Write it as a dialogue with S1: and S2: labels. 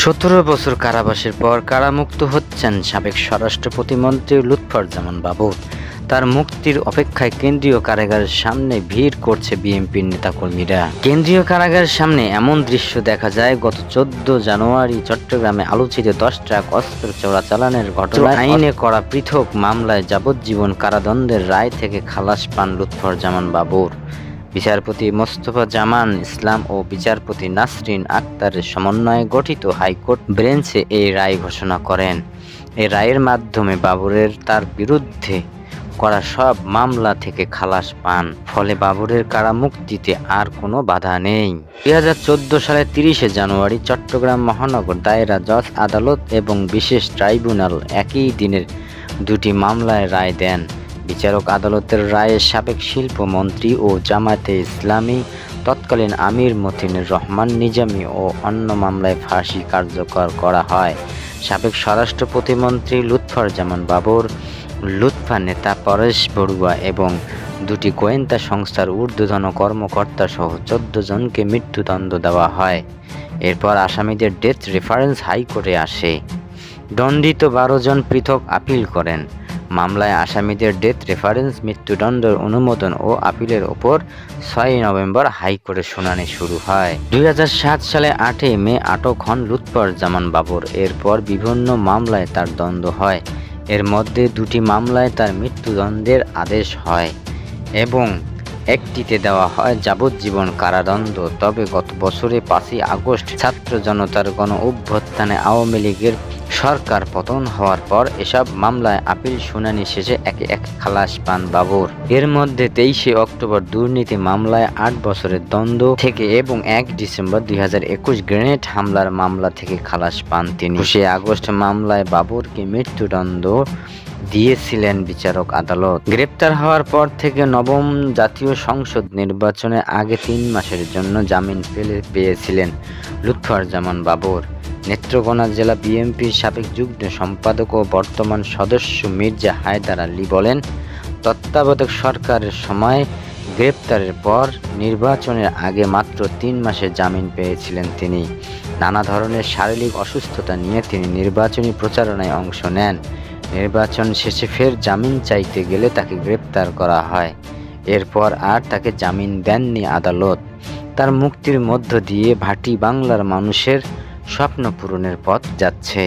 S1: 17 বছর কারাবাসের পর কারামুক্ত হচ্ছেন সাবেক স্বরাষ্ট্র প্রতিমন্ত্রী লুৎফরজামান বাবর। তার মুক্তির অপেক্ষায় কেন্দ্রীয় কারাগারের সামনে ভিড় করছে বিএনপির নেতাকর্মীরা। কেন্দ্রীয় কারাগারের সামনে এমন দৃশ্য দেখা যায়, গত 14 জানুয়ারি চট্টগ্রামে আলোচিত 10 ট্রাক অস্ত্র চোরাচালানের ঘটনায় আইনে করা পৃথক মামলায় যাবজ্জীবন কারাদণ্ডের রায় থেকে খালাস পান লুৎফরজামান বাবর। বিচারপতি মোস্তফা জামান ইসলাম ও বিচারপতি নাসরিন আক্তারের সমন্বয়ে গঠিত হাইকোর্ট বেঞ্চে এই রায় ঘোষণা করেন। এই রায়ের মাধ্যমে বাবরের তার বিরুদ্ধে করা সব মামলা থেকে খালাস পান। ফলে বাবরের কারামুক্তিতে আর কোনো বাধা নেই। 2014 সালের 30 জানুয়ারি চট্টগ্রাম মহানগর দায়রা জজ আদালত এবং বিশেষ ট্রাইব্যুনাল একই দিনের দুটি মামলায় রায় দেন। বিচারক আদালতের রায়ে সাবেক শিল্পমন্ত্রী ও জামায়াতে ইসলামী তৎকালীন আমির মতিনুর রহমান নিজামী ও অন্য মামলায় ফাঁসি কার্যকর করা হয়। সাবেক স্বরাষ্ট্র প্রতিমন্ত্রী লুৎফরজামান বাবর, লুৎফা নেতা পরেশ বড়ুয়া এবং দুটি গোয়েন্দা সংস্থার ঊর্ধ্বতন কর্মকর্তা সহ 14 জনকে মৃত্যুদণ্ড দেওয়া হয়। এরপর আসামিদের ডেথ রেফারেন্স হাইকোর্টে আসে। দণ্ডিত 12 জন পৃথক আপিল করেন। মামলায় আসামিদের ডেথ রেফারেন্স, মৃত্যুদণ্ডের অনুমোদন ও আপিলের ওপর 6 নভেম্বর হাইকোর্টে শুনানি শুরু হয়। 2007 সালে 8 মে আটক হন লুৎফরজামান বাবর। এরপর বিভিন্ন মামলায় তার দণ্ড হয়। এর মধ্যে দুটি মামলায় তার মৃত্যুদণ্ডের আদেশ হয় এবং একটিতে দেওয়া হয় যাবজ্জীবন কারাদণ্ড। তবে গত বছরে 5 আগস্ট ছাত্র জনতার গণ অভ্যুত্থানে আওয়ামী লীগের সরকার পতন হওয়ার পর এসব মামলায় আপিল শুনানি শেষে একে একে খালাস পান বাবর। এর মধ্যে 23 অক্টোবর দুর্নীতি মামলায় 8 বছরের দণ্ড থেকে এবং 1 ডিসেম্বর 2021 গ্রেনেড হামলার মামলা থেকে খালাস পান তিনি। 20 আগস্ট মামলায় বাবরকে মৃত্যুদণ্ড দিয়েছিলেন বিচারক আদালত। গ্রেপ্তার হওয়ার পর থেকে নবম জাতীয় সংসদ নির্বাচনের আগে 3 মাসের জন্য জামিন পেয়েছিলেন লুৎফরজামান বাবর। নেত্রকোনা জেলা বিএনপির সাবেক যুগ্ম সম্পাদক ও বর্তমান সদস্য মির্জা হায়দার আলী বলেন, তত্ত্বাবধায়ক সরকারের সময় গ্রেপ্তারের পর নির্বাচনের আগে মাত্র 3 মাসের জামিন পেয়েছিলেন তিনি। নানা ধরনের শারীরিক অসুস্থতা নিয়ে তিনি নির্বাচনী প্রচারণায় অংশ নেন। নির্বাচন শেষে ফের জামিন চাইতে গেলে তাকে গ্রেপ্তার করা হয়। এরপর আর তাকে জামিন দেননি আদালত। তার মুক্তির মধ্য দিয়ে ভাটি বাংলার মানুষের স্বপ্ন পূরণের পথ যাচ্ছে।